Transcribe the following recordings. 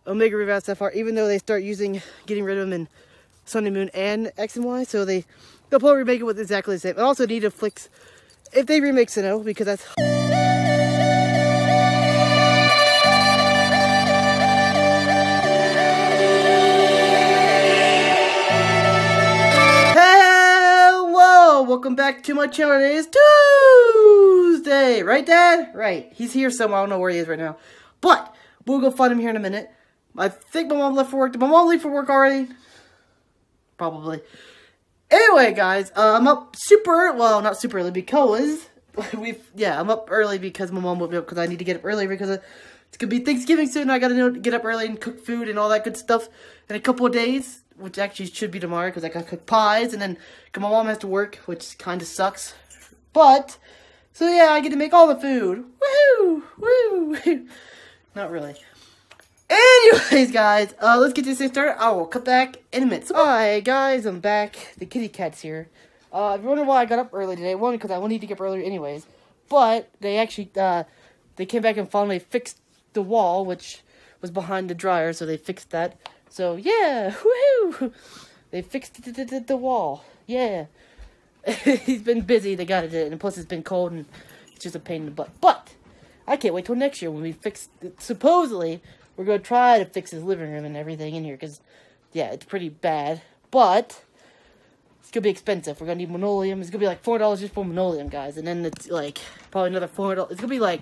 Omega rebounds that far, even though they start getting rid of them in Sun and Moon and X and Y, so they'll probably remake it with exactly the same. I also need to fix, if they remake Sinnoh, because that's... Hello! Welcome back to my channel. It is Tuesday! Right, Dad? Right. He's here somewhere. I don't know where he is right now. But, we'll go find him here in a minute. I think my mom left for work. Did my mom leave for work already? Probably. Anyway, guys, I'm up well, not super early, because I'm up early because my mom woke me up because I need to get up early because it's going to be Thanksgiving soon. I got to get up early and cook food and all that good stuff in a couple of days, which actually should be tomorrow because I got to cook pies, and then my mom has to work, which kind of sucks. But, so yeah, I get to make all the food. Woohoo! Woo! Not really. Anyways, guys, let's get this thing started. I will come back in a minute. Hi, guys, I'm back. The kitty cat's here. If you wonder why I got up early today, one, because I wanted to get up earlier anyways. But, they actually, they came back and finally fixed the wall, which was behind the dryer, so they fixed that. So, yeah, woohoo! They fixed the wall. Yeah. He's been busy, they got it, and plus it's been cold, and it's just a pain in the butt. But, I can't wait till next year when we fix it. Supposedly, we're going to try to fix his living room and everything in here, because, yeah, it's pretty bad. But, it's going to be expensive. We're going to need linoleum. It's going to be like $4 just for linoleum, guys. And then it's, like, probably another $400. It's going to be, like,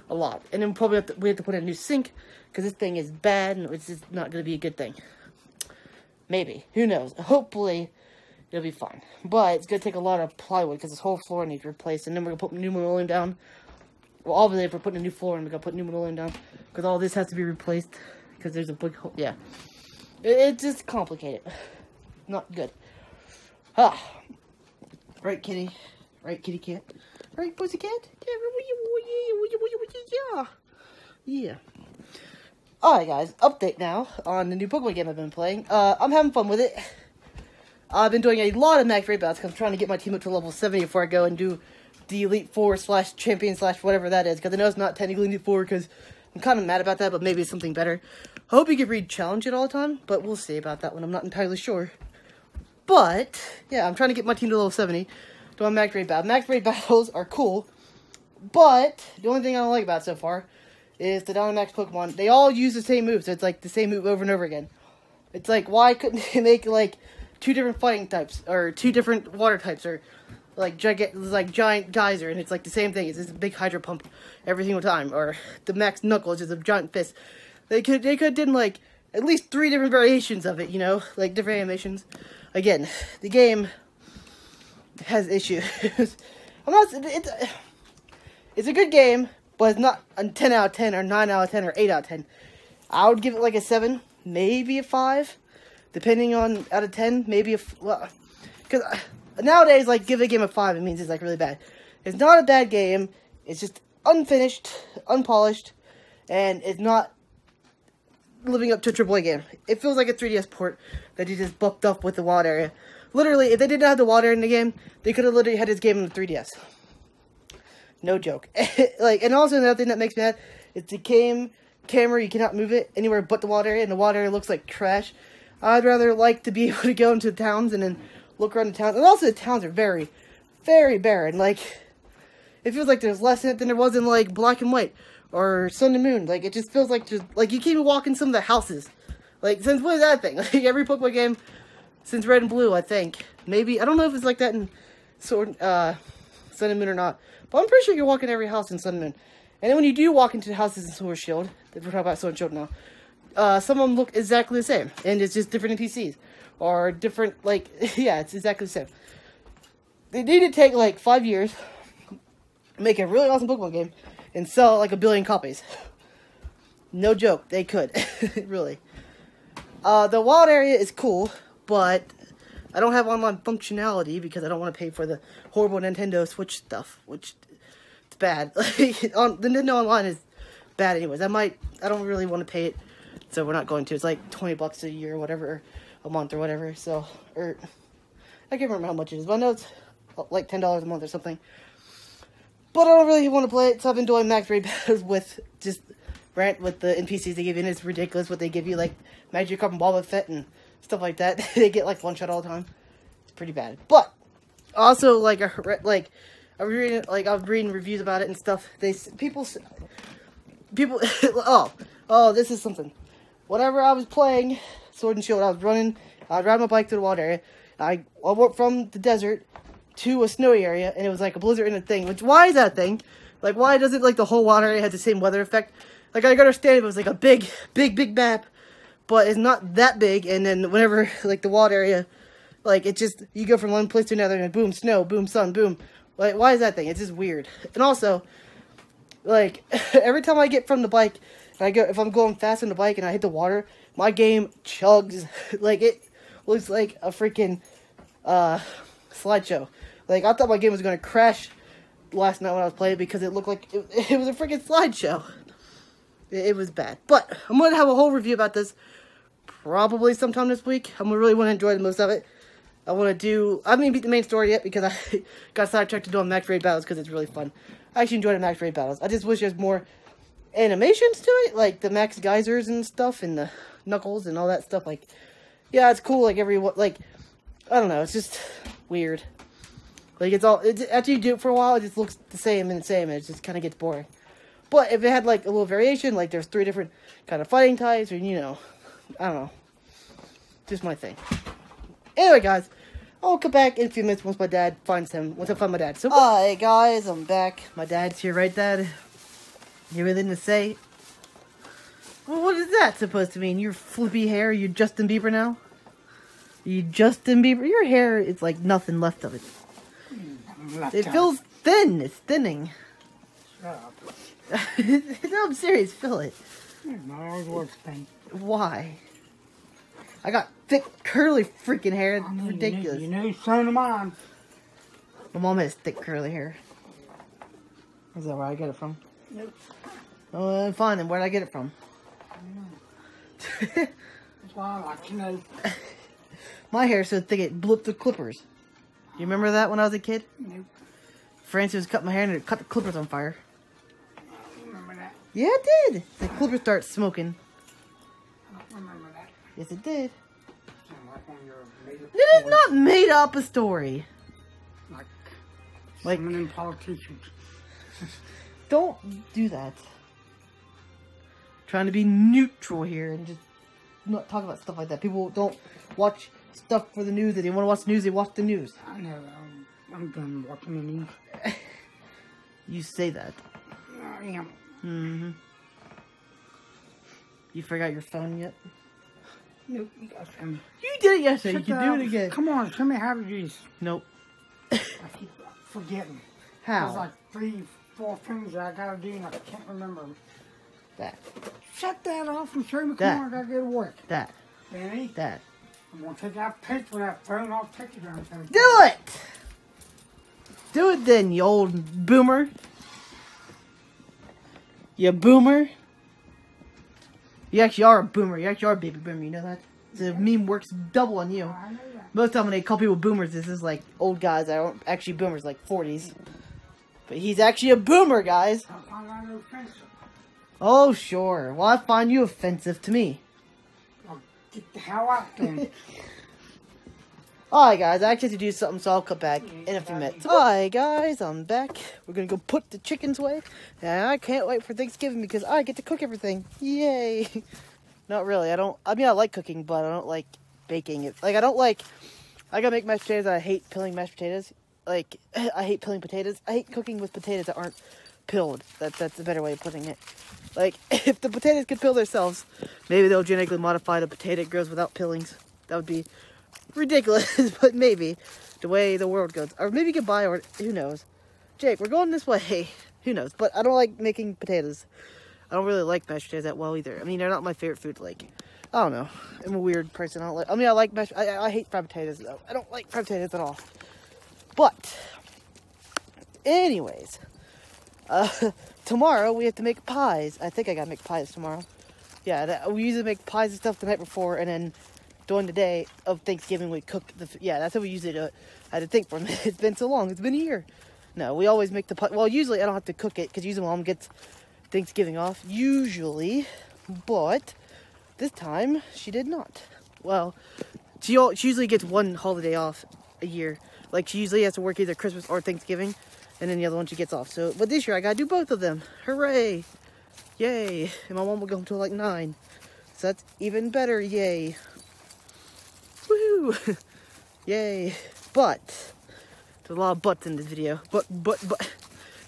a lot. And then probably we have to put in a new sink, because this thing is bad, and it's just not going to be a good thing. Maybe. Who knows? Hopefully, it'll be fine. But, it's going to take a lot of plywood, because this whole floor needs replaced. And then we're going to put new linoleum down. Well, obviously, if we're putting a new floor in, we're going to put new linoleum down. Because all this has to be replaced. Because there's a big hole. Yeah. It's just complicated. Not good. Ah. Right, kitty. Right, kitty cat. Right, pussycat. Yeah. Yeah. Alright, guys. Update now on the new Pokemon game I've been playing. I'm having fun with it. I've been doing a lot of max raid battles because I'm trying to get my team up to level 70 before I go and do the Elite Four / Champion / whatever that is. Because I know it's not technically Elite Four because I'm kind of mad about that, but maybe it's something better. I hope you can read Challenge it all the time, but we'll see about that one. I'm not entirely sure. But, yeah, I'm trying to get my team to level 70. Doing max raid battles. Max raid battles are cool, but the only thing I don't like about it so far is the Dynamax Pokemon. They all use the same move, so it's like the same move over and over again. It's like, why couldn't they make, like, 2 different fighting types, or 2 different water types, or like giant geyser, and it's like the same thing. It's just a big hydro pump every single time. Or the max knuckle is just a giant fist. They could have done like at least 3 different variations of it, you know, like different animations. Again, the game has issues. It's a good game, but it's not a 10 out of 10 or 9 out of 10 or 8 out of 10. I would give it like a 7, maybe a 5, depending on out of 10, maybe because nowadays, like, give a game a 5, it means it's, like, really bad. It's not a bad game. It's just unfinished, unpolished, and it's not living up to a AAA game. It feels like a 3DS port that you just buffed up with the wild area. Literally, if they didn't have the wild area in the game, they could have literally had this game on the 3DS. No joke. Like, and also another thing that makes me mad is the camera, you cannot move it anywhere but the wild area, and the wild area looks like trash. I'd rather like to be able to go into the towns and then look around the town. And also the towns are very, very barren. Like, it feels like there's less in it than there was in, like, Black and White or Sun and Moon. Like, it just feels like you can't even walk in some of the houses. Like, since what is that thing? Like, every Pokemon game since Red and Blue, I think. Maybe, I don't know if it's like that in Sun and Moon or not. But I'm pretty sure you can walk in every house in Sun and Moon. And then when you do walk into the houses in Sword Shield, we're talking about Sword Shield now, some of them look exactly the same. And it's just different NPCs. Or different, like, yeah, it's exactly the same. They need to take, like, 5 years, make a really awesome Pokemon game, and sell, like, 1 billion copies. No joke, they could. Really. The wild area is cool, but I don't have online functionality because I don't want to pay for the horrible Nintendo Switch stuff, which it's bad. The Nintendo Online is bad anyways. I don't really want to pay it, so we're not going to. It's like $20 a year or whatever, a month or whatever, so, or, I can't remember how much it is, but I know it's like $10 a month or something. But I don't really want to play it, so I've been doing max raid battles with just rant with the NPCs they give you, and it's ridiculous what they give you, like Magikarp and Boba Fett and stuff like that. They get like one shot all the time. It's pretty bad. But also, like I was reading reviews about it and stuff. People. Oh, this is something. Whenever I was playing Sword and Shield, I'd ride my bike to the water area. I went from the desert to a snowy area, and it was like a blizzard and a thing. Which, why is that a thing? Like, why doesn't, like, the whole water area have the same weather effect? Like, I could understand if it was, like, a big map, but it's not that big, and then whenever, like, the water area, like, it just, you go from one place to another, and boom, snow, boom, sun, boom. Like, why is that thing? It's just weird. And also, like, every time I get from the bike, and if I'm going fast on the bike and I hit the water, my game chugs. Like, it looks like a freaking, slideshow. Like, I thought my game was going to crash last night when I was playing because it looked like it was a freaking slideshow. It was bad. But I'm going to have a whole review about this probably sometime this week. I'm really want to enjoy the most of it. I haven't even beat the main story yet because I got sidetracked to doing max raid battles because it's really fun. I actually enjoy the max raid battles. I just wish there's more animations to it, like the max geysers and stuff and the knuckles and all that stuff. Like, yeah, it's cool. Like, I don't know. It's just weird. Like, after you do it for a while, it just looks the same, and it just kind of gets boring. But if it had, like, a little variation, like, there's 3 different kind of fighting types, or, you know, I don't know. Just my thing. Anyway, guys, I'll come back in a few minutes once I find my dad. So, hi, guys, I'm back. My dad's here, right, Dad? You have anything to say? Well, what is that supposed to mean? Your flippy hair? You Justin Bieber now? You Justin Bieber? Your hair is, like, nothing left of it. It feels thin. It's thinning. Shut up. No, I'm serious. Feel it. My works thing. Why? I got thick, curly freaking hair. It's ridiculous. You need son of mine. My mom has thick, curly hair. Is that where I get it from? Nope. Oh, fine. Then where did I get it from? That's why I like to know. My hair's so thick it blew up the clippers. You remember that when I was a kid? Nope. Francis cut my hair and it cut the clippers on fire. I don't remember that. Yeah, it did. The clippers start smoking. I don't remember that. Yes, it did. Sound like one of your made-up It is stories. not made up a story. Like some of them politicians. Don't do that. Trying to be neutral here and just not talk about stuff like that. People don't watch stuff for the news. If they want to watch the news, they watch the news. I know. I'm done watching the news. You say that. I am. Mm-hmm. You forgot your phone yet? Nope. You got some. You did it yesterday. You can do it again. Come on, show me how to do this. Nope. I keep forgetting. How? There's like 3, 4 things that I gotta do and I can't remember them. That. Shut that off and show me. That. Come on, I gotta go to work. That. Danny, That. I'm gonna take out a picture of that phone. I'll take it down. Do it! Do it then, you old boomer. You boomer. You actually are a boomer. You actually are a baby boomer. You know that? The meme works double on you. I know that. Most of the time when they call people boomers, this is like old guys that aren't actually boomers, like 40s. But he's actually a boomer, guys. I find that offensive. Oh, sure. Well, I find you offensive to me. Well, get the hell out then. Alright, guys. I actually have to do something, so I'll come back in a few minutes. Alright, guys. I'm back. We're going to go put the chickens away. And I can't wait for Thanksgiving because I get to cook everything. Yay. Not really. I mean, I like cooking, but I don't like baking it. Like, I gotta make mashed potatoes. I hate peeling mashed potatoes. Like, I hate peeling potatoes. I hate cooking with potatoes that aren't peeled. That's a better way of putting it. Like, if the potatoes could peel themselves, maybe they'll genetically modify the potato that grows without peelings. That would be ridiculous, but maybe the way the world goes. Or maybe goodbye, or who knows. Jake, we're going this way. Who knows? But I don't like making potatoes. I don't really like mashed potatoes that well either. I mean, they're not my favorite food. Like, I don't know. I'm a weird person. I like mashed. I hate fried potatoes though. I don't like fried potatoes at all. But, anyways, tomorrow we have to make pies. I think I gotta make pies tomorrow. Yeah, we usually make pies and stuff the night before, and then during the day of Thanksgiving we cook the. Yeah, that's how we usually do it. I had to think for a minute. It's been so long. It's been a year. No, we always make the pie. Well, usually I don't have to cook it because usually Mom gets Thanksgiving off, usually, but this time she did not. Well, she usually gets one holiday off a year. Like, she usually has to work either Christmas or Thanksgiving, and then the other one she gets off. So, but this year I gotta do both of them. Hooray! Yay! And my mom will go home till like 9. So that's even better, yay. Woohoo! Yay. But, there's a lot of buts in this video. But,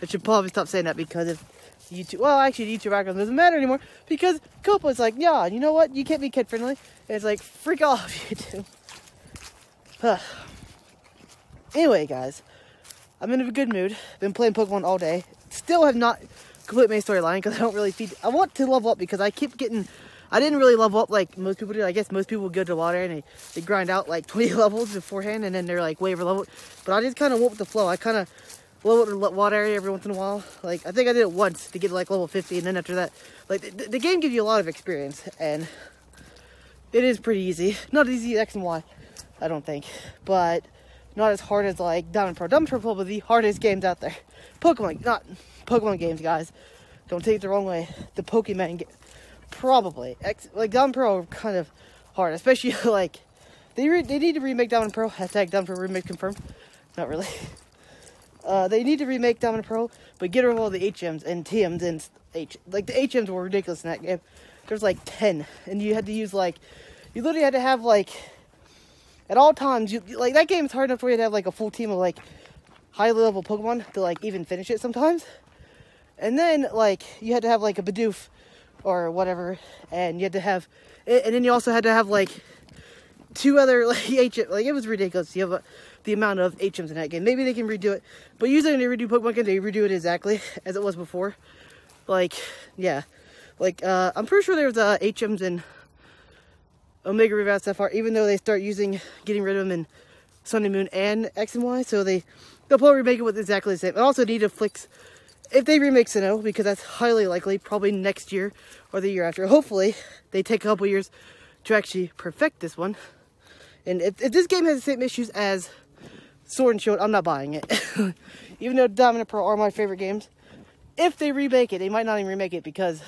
I should probably stop saying that because if YouTube, well, actually, the YouTube algorithm doesn't matter anymore because Copa's like, yeah, you know what? You can't be kid friendly. And it's like, freak off, YouTube. Anyway, guys, I'm in a good mood. Been playing Pokemon all day. Still have not completed my storyline because I don't really feed. I want to level up because I keep getting. I didn't really level up like most people do. I guess most people go to water and they grind out like 20 levels beforehand and then they're like way over leveled. But I just kind of went with the flow. I kind of level the water area every once in a while. Like, I think I did it once to get to like level 50, and then after that, like, the game gives you a lot of experience, and it is pretty easy. Not as easy as X and Y, I don't think, but not as hard as like Diamond Pro. Diamond Pro is probably the hardest games out there. Pokemon, not Pokemon games, guys. Don't take it the wrong way. The Pokemon game, probably. Like, Diamond Pro are kind of hard, especially like, they need to remake Diamond Pro. Hashtag Diamond Pro remake confirmed. Not really. They need to remake Diamond Pro, but get rid of all the HMs and TMs and like the HMs were ridiculous in that game. There's like 10, and you had to use like, you literally had to have like, at all times, like that game is hard enough for you to have like a full team of like high level Pokemon to like even finish it sometimes. And then like you had to have like a Bidoof or whatever, and you had to have, and then you also had to have like 2 other like HM. Like, it was ridiculous. You have the amount of HMs in that game. Maybe they can redo it, but usually when they redo Pokemon games, they redo it exactly as it was before. Like, yeah, like I'm pretty sure there's HMs in Omega Ruby Sapphire, even though they start getting rid of them in Sun and Moon and X and Y, so they'll probably remake it with exactly the same. I also need to fix, if they remake Sinnoh, because that's highly likely, probably next year or the year after. Hopefully, they take a couple years to actually perfect this one. And if this game has the same issues as Sword and Shield, I'm not buying it. Even though Diamond and Pearl are my favorite games, if they remake it, they might not even remake it because,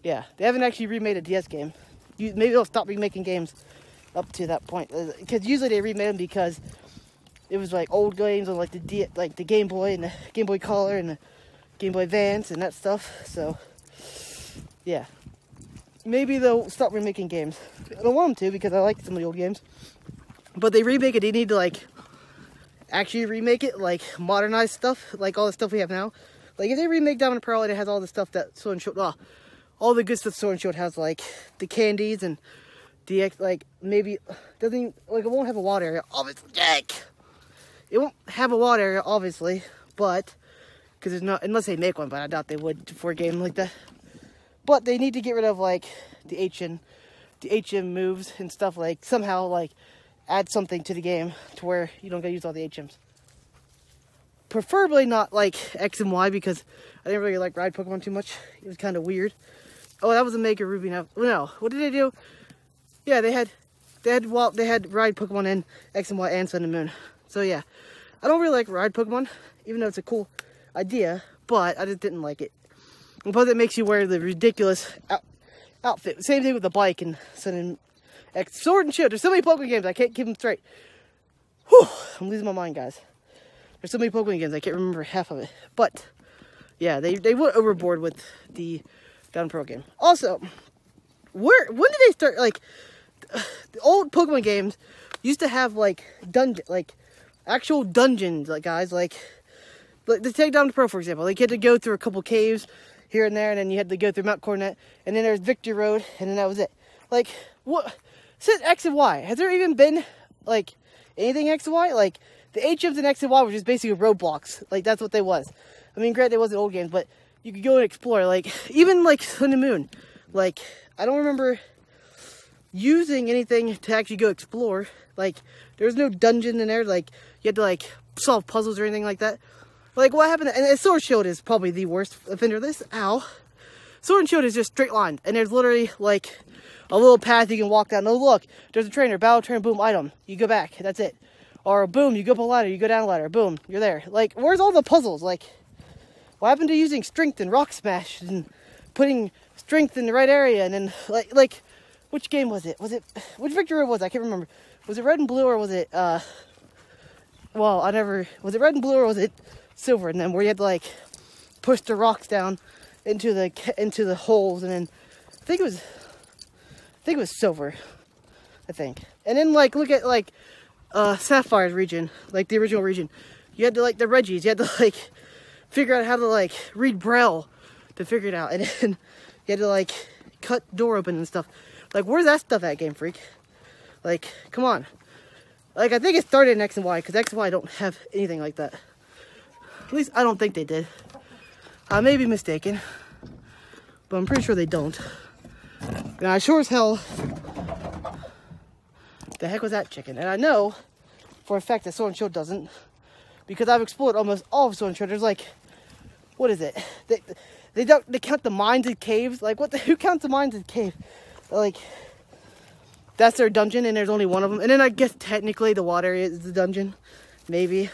yeah, they haven't actually remade a DS game. Maybe they'll stop remaking games up to that point, because usually they remade them because it was like old games on like the Game Boy and the Game Boy Color and the Game Boy Advance and that stuff. So, yeah, maybe they'll stop remaking games. I don't want them to because I like some of the old games, but they remake it. They need to like actually remake it, like modernize stuff, like all the stuff we have now. Like, if they remake Diamond and Pearl, it has all the stuff that Sword and Shield, all the good stuff Sword and Shield has, like the candies and the like, maybe doesn't, like, it won't have a water area, obviously. It won't have a water area, obviously, but because there's not, unless they make one, but I doubt they would for a game like that. But they need to get rid of like the HM moves and stuff, like somehow like add something to the game to where you don't gotta use all the HMs. Preferably not like X and Y, because I didn't really like ride Pokemon too much. It was kind of weird. Oh, that was a Mega Ruby now. No, what did they do? Yeah, they had ride Pokemon in X and Y and Sun and Moon. So yeah, I don't really like ride Pokemon, even though it's a cool idea, but I just didn't like it. And plus, it makes you wear the ridiculous outfit. Same thing with the bike and Sun and X. Sword and Shield. There's so many Pokemon games, I can't keep them straight. Whew, I'm losing my mind, guys. There's so many Pokemon games, I can't remember half of it. But, yeah, they went overboard with the Diamond Pearl game. Also, when did they start, like, the old Pokemon games used to have, like, actual dungeons, like, guys, like to take Diamond Pearl, for example. Like, you had to go through a couple caves here and there, and then you had to go through Mount Coronet, and then there's Victory Road, and then that was it. Like, what, since X and Y, has there even been, like, anything X and Y? Like, the HMs and X and Y were just basically roadblocks. Like, that's what they was. I mean, granted, it wasn't old games, but you could go and explore. Like, even, like, Sun and Moon. Like, I don't remember using anything to actually go explore. Like, there was no dungeon in there. Like, you had to, like, solve puzzles or anything like that. Like, what happened? And Sword and Shield is probably the worst offender of this. Ow. Sword and Shield is just straight line. And there's literally, like, a little path you can walk down. Oh, look, there's a trainer. Battle turn, boom, item. You go back. That's it. Or, boom, you go up a ladder. You go down a ladder. Boom, you're there. Like, where's all the puzzles? Like, What happened to using strength and rock smash and putting strength in the right area? And then like which game was it? Which victory was it? I can't remember. Was it red and blue or was it was it red and blue or was it silver? And then where you had to like push the rocks down into the holes, and then I think it was silver, I think. And then like look at like Sapphire's region, like the original region. You had to like the Reggies, you had to like figure out how to like read Braille to figure it out, and then you had to like cut door open and stuff. Like, where's that stuff at, Game Freak? Like, come on. Like, I think it started in X and Y, because X and Y don't have anything like that. At least I don't think they did. I may be mistaken, but I'm pretty sure they don't. And I sure as hell, the heck was that chicken? And I know for a fact that Sword and Shield doesn't, because I've explored almost all of Sword and Shield. There's like, what is it? They count the mines and caves. Like, who counts the mines and caves? Like, that's their dungeon, and there's only one of them. And then I guess technically the water is the dungeon, maybe.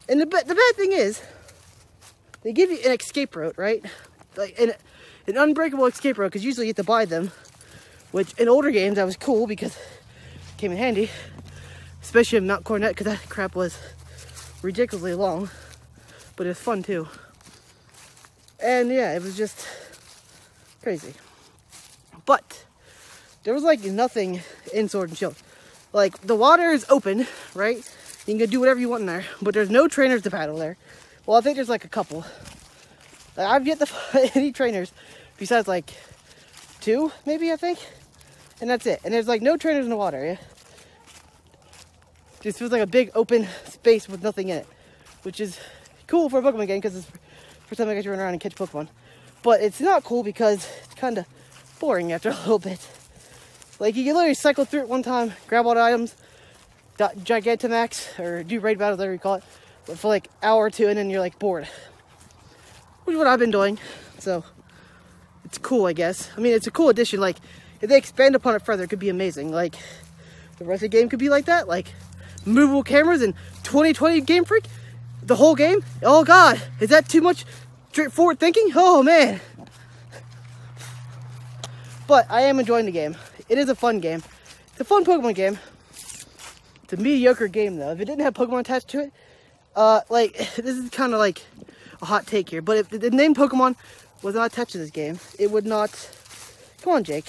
And the bad thing is, they give you an escape route, right? Like an unbreakable escape route, because usually you have to buy them. Which in older games that was cool because it came in handy, especially in Mount Coronet, because that crap was ridiculously long, but it was fun too. And yeah, it was just crazy. But there was like nothing in Sword and Shield. Like, the water is open, right? You can go do whatever you want in there, but there's no trainers to battle there. Well, I think there's like a couple. Like, I've yet to find any trainers besides like 2, maybe, I think. And that's it. And there's like no trainers in the water, yeah? Just feels like a big open space with nothing in it, which is cool for a Pokemon game because it's the first time I get to run around and catch Pokemon. But it's not cool because it's kind of boring after a little bit. Like, you can literally cycle through it one time, grab all the items, Gigantamax, or do raid battles, whatever you call it, but for like an hour or 2, and then you're like bored. Which is what I've been doing, so it's cool, I guess. I mean, it's a cool addition. Like, if they expand upon it further, it could be amazing. Like, the rest of the game could be like that, like movable cameras in 2020 Game Freak, the whole game. Oh God, is that too much straightforward thinking? Oh man. But I am enjoying the game. It is a fun game. It's a fun Pokemon game. It's a mediocre game though. If it didn't have Pokemon attached to it, like, this is kind of like a hot take here, but if the name Pokemon was not attached to this game, it would not. Come on, Jake.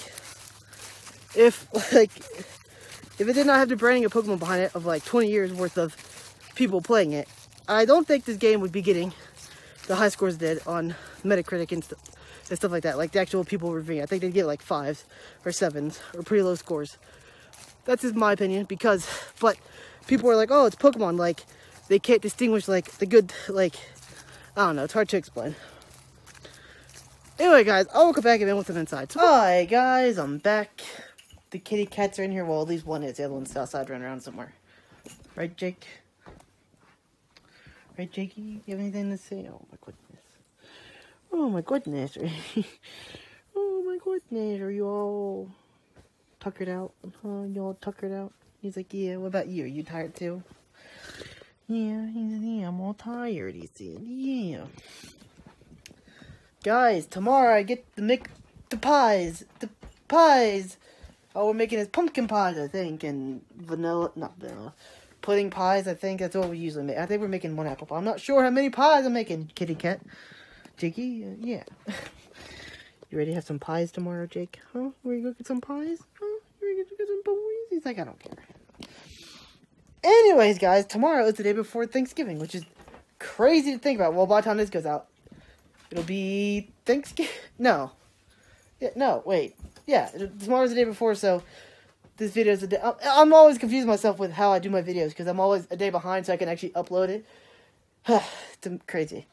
If it did not have the branding of Pokemon behind it of like 20 years worth of people playing it, I don't think this game would be getting the high scores it did on Metacritic and stuff like that. Like the actual people reviewing it, I think they'd get like 5s or 7s or pretty low scores. That's just my opinion, because, but people are like, oh, it's Pokemon, like they can't distinguish like the good, like, I don't know, it's hard to explain. Anyway, guys, I'll come back and then with them inside. Hi, guys, I'm back. The kitty cats are in here. Well, at least one is. The other one's outside running around somewhere. Right, Jake? Right, Jakey? You have anything to say? Oh, my goodness. Oh, my goodness. Oh, my goodness. Are you all tuckered out? Huh? You all tuckered out? He's like, yeah. What about you? Are you tired, too? Yeah, yeah, I'm all tired, he said. Yeah. Guys, tomorrow I get to make the pies. The pies. Oh, we're making his pumpkin pies, I think, and not vanilla, pudding pies, I think. That's what we usually make. I think we're making 1 apple pie. I'm not sure how many pies I'm making, kitty cat. Jakey, yeah. You ready to have some pies tomorrow, Jake? Huh? Ready to go get some pies? Huh? You ready to get some pies? He's like, I don't care. Anyways, guys, tomorrow is the day before Thanksgiving, which is crazy to think about. Well, by the time this goes out, it'll be Thanksgiving. No. Yeah, no, wait. Yeah, tomorrow's the day before, so this video is a day. I'm always confusing myself with how I do my videos, because I'm always a day behind so I can actually upload it. It's crazy.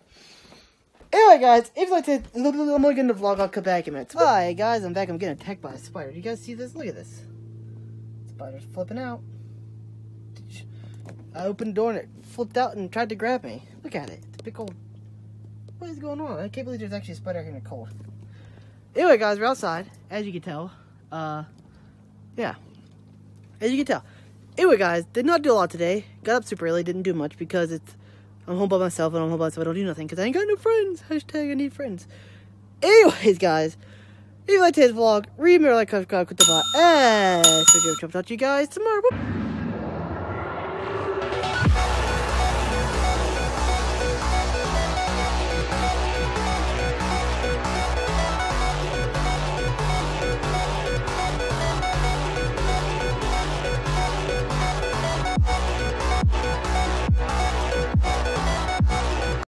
Anyway, guys, if you like to, I'm going to get the vlog, I'll come back in a minute. Hi, guys, I'm back. I'm getting attacked by a spider. Do you guys see this? Look at this. Spider's flipping out. I opened the door and it flipped out and tried to grab me. Look at it. It's a big old... What is going on? I can't believe there's actually a spider here in the cold. Anyway, guys, we're outside, as you can tell. Yeah. As you can tell. Anyway, guys, did not do a lot today. Got up super early, didn't do much because it's I'm home by myself, and I'm home by myself. I don't do nothing because I ain't got no friends. Hashtag I need friends. Anyways, guys, if you like today's vlog, remember to like, subscribe, click the bell, and so I'll talk to you guys tomorrow.